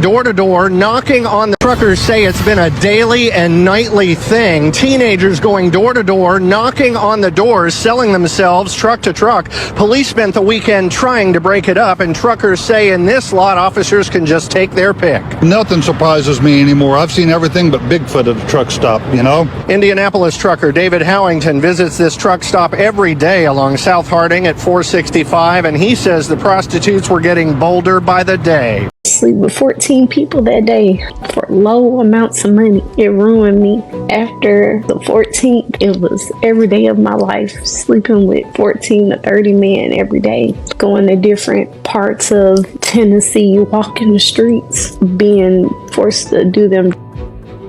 Door to door, knocking on the truckers say it's been a daily and nightly thing. Teenagers going door to door, knocking on the doors, selling themselves truck to truck. Police spent the weekend trying to break it up, and truckers say in this lot, officers can just take their pick. Nothing surprises me anymore. I've seen everything but Bigfoot at a truck stop, you know? Indianapolis trucker David Howington visits this truck stop every day along South Harding at 465, and he says the prostitutes were getting bolder by the day. Sleep with 14 people that day for low amounts of money. It ruined me. After the 14th, it was every day of my life, sleeping with 14 to 30 men every day, going to different parts of Tennessee, walking the streets, being forced to do them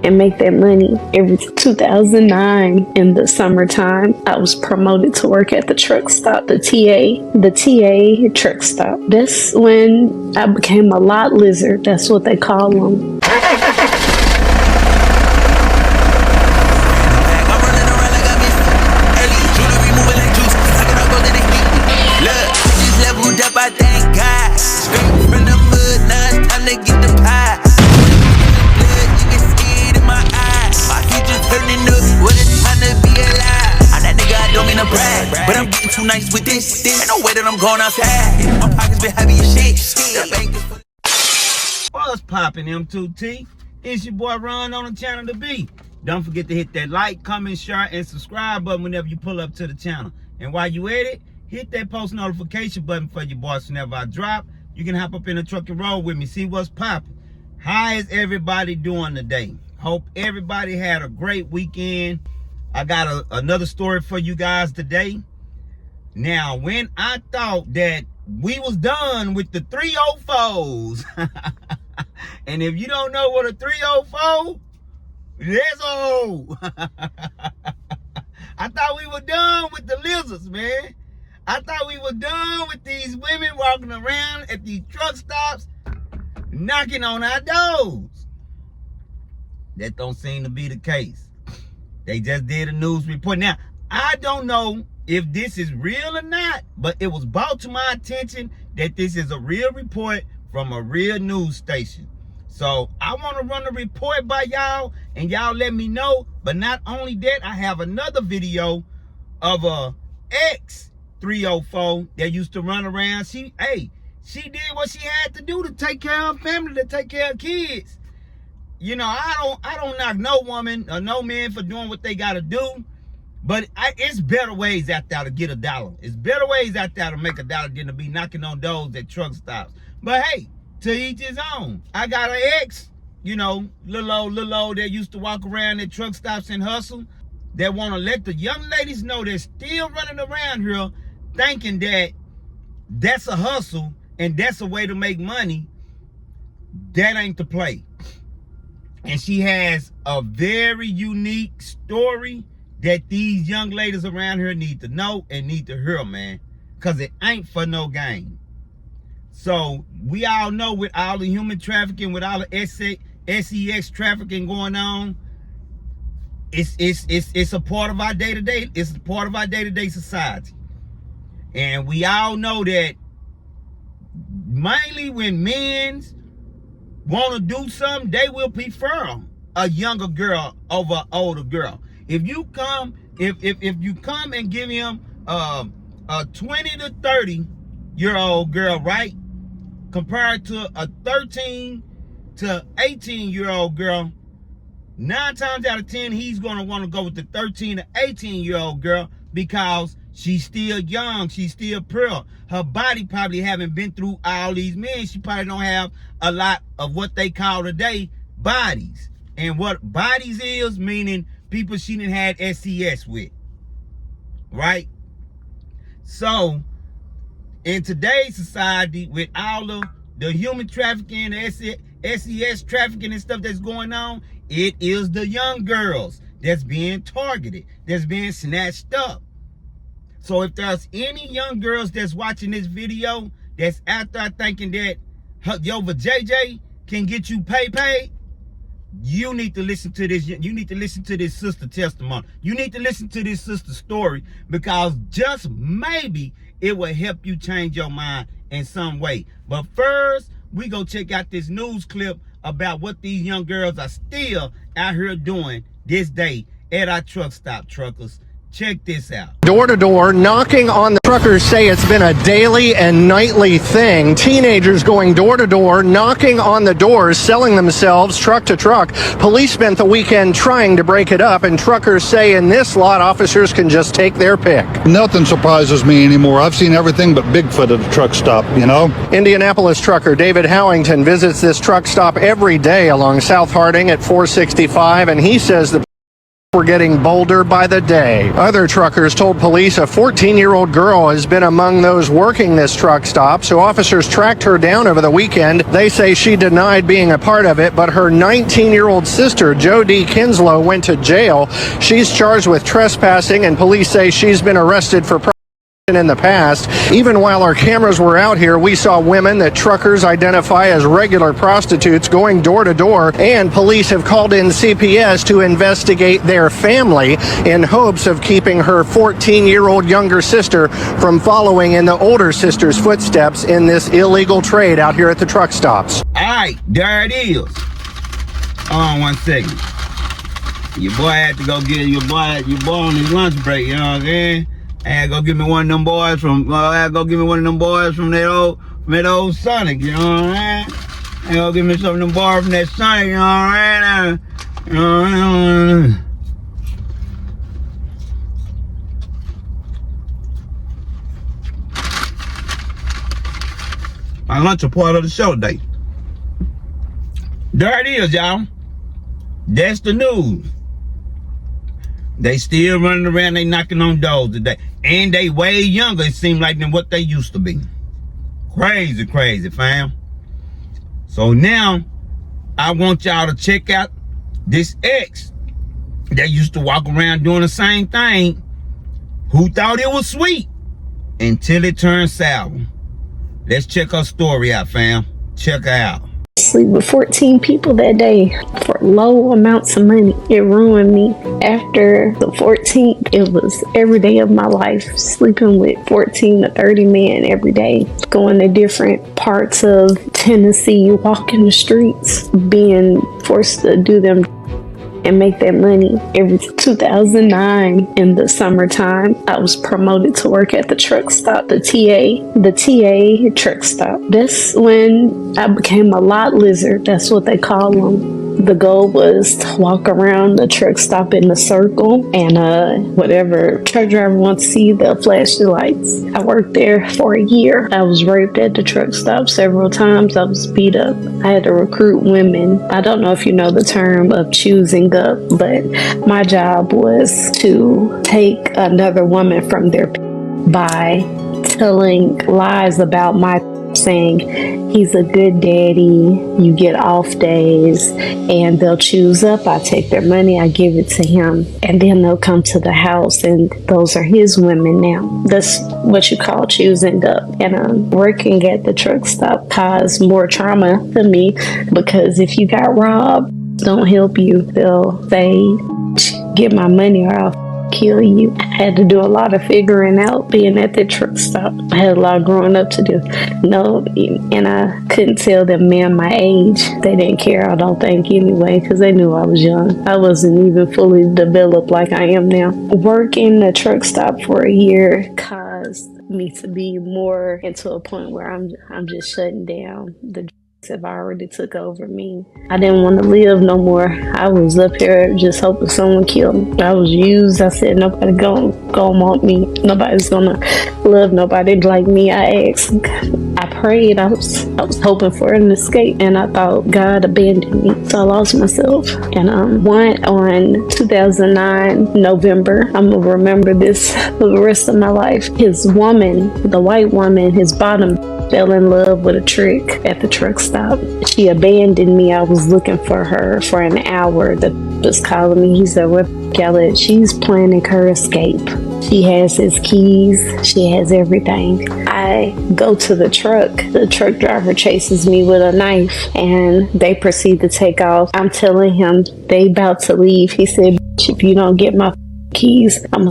and make that money. Every 2009 in the summertime, I was promoted to work at the truck stop, the TA truck stop. That's when I became a lot lizard. That's what they call them. But I'm getting too nice with this. Ain't no way that I'm going outside. My pockets been heavy as shit. What's poppin', M2T? It's your boy Ron on the channel to be. Don't forget to hit that like, comment, share, and subscribe button whenever you pull up to the channel. And while you at it, hit that post notification button for your boys whenever I drop. You can hop up in the truck and roll with me, see what's poppin'. How is everybody doing today? Hope everybody had a great weekend. I got another story for you guys today. Now, when I thought that we was done with the 304s, and if you don't know what a 304, that's old. I thought we were done with the lizards, man. I thought we were done with these women walking around at these truck stops, knocking on our doors. That don't seem to be the case. They just did a news report. Now, I don't know if this is real or not, but it was brought to my attention that this is a real report from a real news station. So I want to run a report by y'all, and y'all let me know. But not only that, I have another video of a ex-304 that used to run around. She did what she had to do to take care of family, to take care of kids. You know, I don't knock no woman or no man for doing what they got to do, but it's better ways out there to get $1. It's better ways out there to make $1 than to be knocking on doors at truck stops. But hey, to each his own. I got an ex, you know, little old that used to walk around at truck stops and hustle, that want to let the young ladies know they're still running around here thinking that that's a hustle and that's a way to make money. That ain't the play. And she has a very unique story that these young ladies around here need to know and need to hear, man. Because it ain't for no game. So, we all know with all the human trafficking, with all the SEX trafficking going on, it's a part of our day-to-day. It's a part of our day-to-day society. And we all know that mainly when men's want to do something, they will prefer a younger girl over an older girl. If you come and give him a 20 to 30-year-old girl, right, compared to a 13 to 18-year-old girl, 9 times out of 10 he's gonna want to go with the 13 to 18-year-old girl because she's still young, she's still pure. Her body probably haven't been through all these men. She probably don't have a lot of what they call today bodies. And what bodies is, meaning people she didn't had SES with. Right? So, in today's society, with all the human trafficking, the SES trafficking and stuff that's going on, it is the young girls that's being targeted, that's being snatched up. So if there's any young girls that's watching this video that's out there thinking that yo, JJ can get you paid, you need to listen to this. You need to listen to this sister testimony. You need to listen to this sister story, because just maybe it will help you change your mind in some way. But first, we go check out this news clip about what these young girls are still out here doing this day at our truck stop, truckers. Check this out. Door to door, knocking on the truckers say it's been a daily and nightly thing. Teenagers going door to door, knocking on the doors, selling themselves truck to truck. Police spent the weekend trying to break it up, and truckers say in this lot, officers can just take their pick. Nothing surprises me anymore. I've seen everything but Bigfoot at a truck stop, you know? Indianapolis trucker David Howington visits this truck stop every day along South Harding at 465, and he says the we're getting bolder by the day. Other truckers told police a 14-year-old girl has been among those working this truck stop, so officers tracked her down over the weekend. They say she denied being a part of it, but her 19-year-old sister, Jody Kinslow, went to jail. She's charged with trespassing, and police say she's been arrested for in the past. Even while our cameras were out here, we saw women that truckers identify as regular prostitutes going door to door, and police have called in CPS to investigate their family in hopes of keeping her 14-year-old younger sister from following in the older sister's footsteps in this illegal trade out here at the truck stops. All right, there it is. Hold on 1 second. Your boy had to go get your boy on his lunch break, you know what I'm saying? And go give me one of them boys from that old Sonic, you know what I mean? And go give me some of them boys from that Sonic, you know what I mean? My lunch a part of the show today. There it is, y'all. That's the news. They still running around, they knocking on doors today. And they way younger, it seems like, than what they used to be. Crazy, crazy, fam. So now, I want y'all to check out this ex that used to walk around doing the same thing, who thought it was sweet until it turned sour. Let's check her story out, fam. Check her out. Sleep with 14 people that day for low amounts of money. It ruined me. After the 14th, it was every day of my life, sleeping with 14 to 30 men every day, going to different parts of Tennessee, walking the streets, being forced to do them and make that money. Every 2009 in the summertime, I was promoted to work at the truck stop, the TA truck stop. That's when I became a lot lizard. That's what they call them. The goal was to walk around the truck stop in a circle, and whatever truck driver wants to see, they'll flash the lights. I worked there for a year. I was raped at the truck stop several times. I was beat up. I had to recruit women. I don't know if you know the term of choosing up, but my job was to take another woman from their by telling lies about my, saying he's a good daddy, you get off days, and they'll choose up. I take their money, I give it to him, and then they'll come to the house, and those are his women now. That's what you call choosing up. And working at the truck stop caused more trauma to me, because if you got robbed, don't help you. They'll say, get my money or I'll kill you. I had to do a lot of figuring out being at the truck stop. I had a lot of growing up to do. No, and I couldn't tell them man my age. They didn't care, I don't think, anyway, because they knew I was young. I wasn't even fully developed like I am now. Working the truck stop for a year caused me to be more into a point where I'm just shutting down. The have already took over me. I didn't want to live no more. I was up here just hoping someone killed me. I was used. I said nobody gonna want me. Nobody's gonna love nobody like me. I asked. I prayed. I was hoping for an escape, and I thought God abandoned me. So I lost myself. And went on 2009 November. I'm gonna remember this for the rest of my life. His woman, the white woman, his bottom, fell in love with a trick at the truck stop. She abandoned me. I was looking for her for an hour. The was calling me. He said, "What, Khaled? She's planning her escape. She has his keys. She has everything." I go to the truck. The truck driver chases me with a knife, and they proceed to take off. I'm telling him they about to leave. He said, "If you don't get my keys, I'm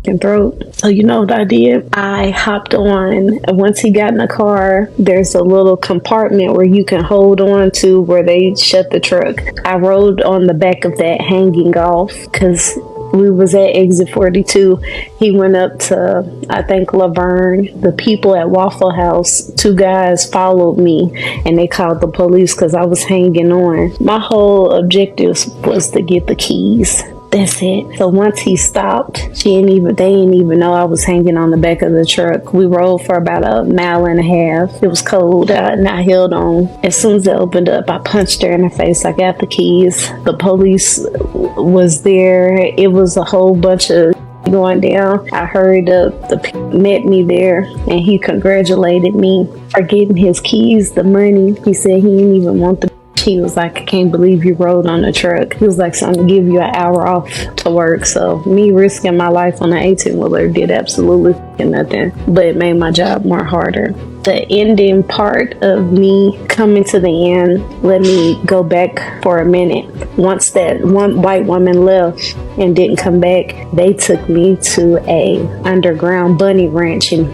throat. So you know what I did? I hopped on. Once he got in the car, there's a little compartment where you can hold on to where they shut the truck. I rode on the back of that, hanging off, because we was at exit 42. He went up to, I think, Laverne. The people at Waffle House, 2 guys followed me and they called the police because I was hanging on. My whole objective was to get the keys. That's it. So once he stopped, they didn't even know I was hanging on the back of the truck. We rode for about a mile and a half. It was cold and I held on. As soon as it opened up, I punched her in the face. I got the keys. The police was there. It was a whole bunch of going down. I hurried up. The met me there and he congratulated me for getting his keys, the money. He said he didn't even want the. He was like, I can't believe you rode on the truck. He was like, so I'm gonna give you an hour off to work. So me risking my life on an 18-wheeler did absolutely nothing, but it made my job more harder. The ending part of me coming to the end, let me go back for a minute. Once that one white woman left and didn't come back, they took me to a underground bunny ranch in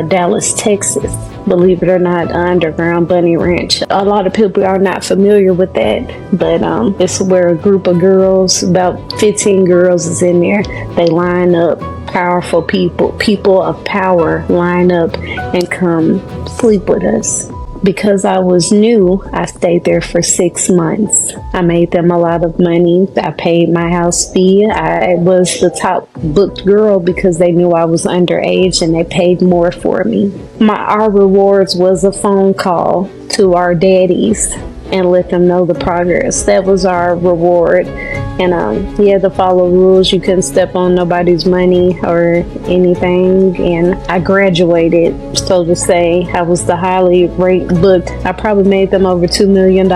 Dallas, Texas. Believe it or not, underground bunny ranch. A lot of people are not familiar with that, but it's where a group of girls, about 15 girls is in there. They line up, powerful people of power line up and come sleep with us. Because I was new, I stayed there for 6 months. I made them a lot of money. I paid my house fee. I was the top booked girl because they knew I was underage and they paid more for me. Our rewards was a phone call to our daddies and let them know the progress. That was our reward. And you had to follow rules. You couldn't step on nobody's money or anything. And I graduated, so to say. I was the highly ranked booked. I probably made them over $2 million.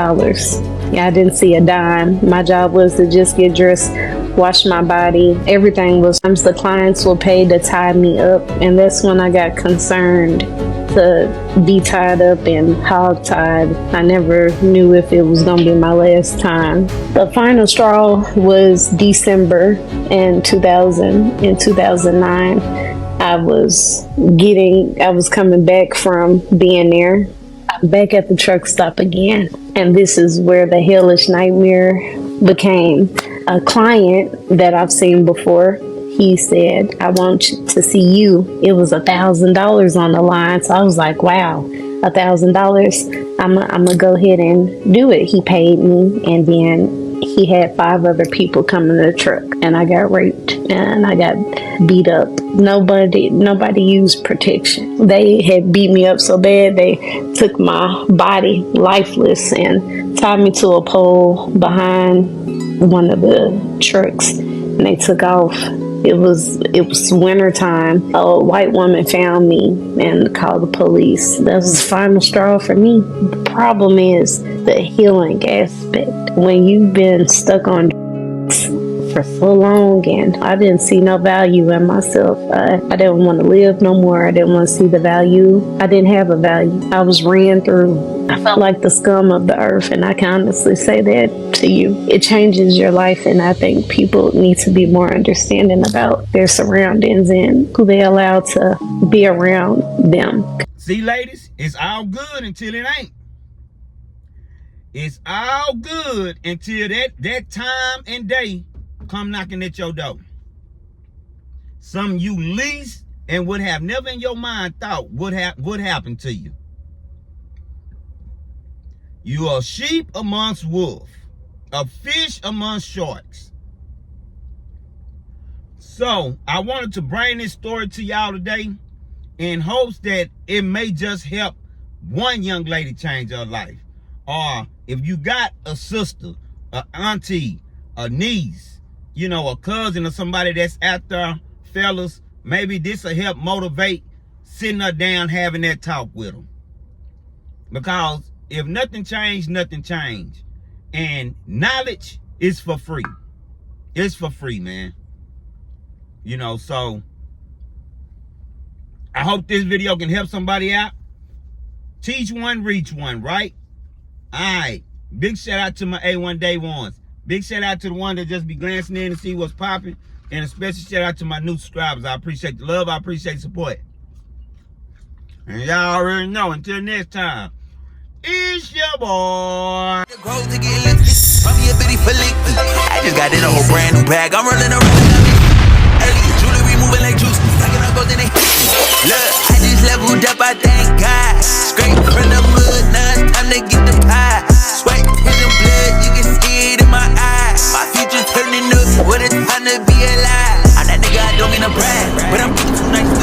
Yeah, I didn't see a dime. My job was to just get dressed, wash my body. Everything was, the clients were paid to tie me up. And that's when I got concerned to be tied up and hog-tied. I never knew if it was going to be my last time. The final straw was December in 2009. I was coming back from being there. I'm back at the truck stop again. And this is where the hellish nightmare became. A client that I've seen before, he said, I want to see you. It was $1,000 on the line. So I was like, wow, $1,000. I'm gonna go ahead and do it. He paid me, and then he had 5 other people come in the truck, and I got raped and I got beat up. Nobody used protection. They had beat me up so bad they took my body lifeless and tied me to a pole behind one of the trucks, and they took off. It was winter time. A white woman found me and called the police. That was the final straw for me. The problem is the healing aspect. When you've been stuck on drugs for so long, and I didn't see no value in myself. I didn't want to live no more. I didn't want to see the value. I didn't have a value. I was ran through. I felt like the scum of the earth, and I can honestly say that to you. It changes your life, and I think people need to be more understanding about their surroundings and who they allow to be around them. See, ladies, it's all good until it ain't. It's all good until that time and day come knocking at your door. Something you least and would have never in your mind thought would happen to you. You are sheep amongst wolves, a fish amongst sharks. So I wanted to bring this story to y'all today in hopes that it may just help one young lady change her life. Or if you got a sister, an auntie, a niece, a cousin or somebody that's out there, fellas, maybe this will help motivate sitting her down having that talk with them. Because if nothing changed, nothing changed. And knowledge is for free. It's for free, man. So I hope this video can help somebody out. Teach one, reach one, right? All right. Big shout out to my A1 Day ones. Big shout out to the one that just be glancing in and see what's popping. And a special shout out to my new subscribers. I appreciate the love. I appreciate the support. And y'all already know. Until next time, it's your boy. Probably a bitty for lick. I just got in a whole brand new bag. I'm rolling around. Hey, jewelry moving like juice. Stacking up gold in it. Look, I just leveled up. I thank God. Straight from the mud. Now it's time to get the pie. Sweat in the blood. You can see it in my eyes. My future turning up. What a time to be alive. I'm that nigga. I don't mean to brag, but I'm too nice.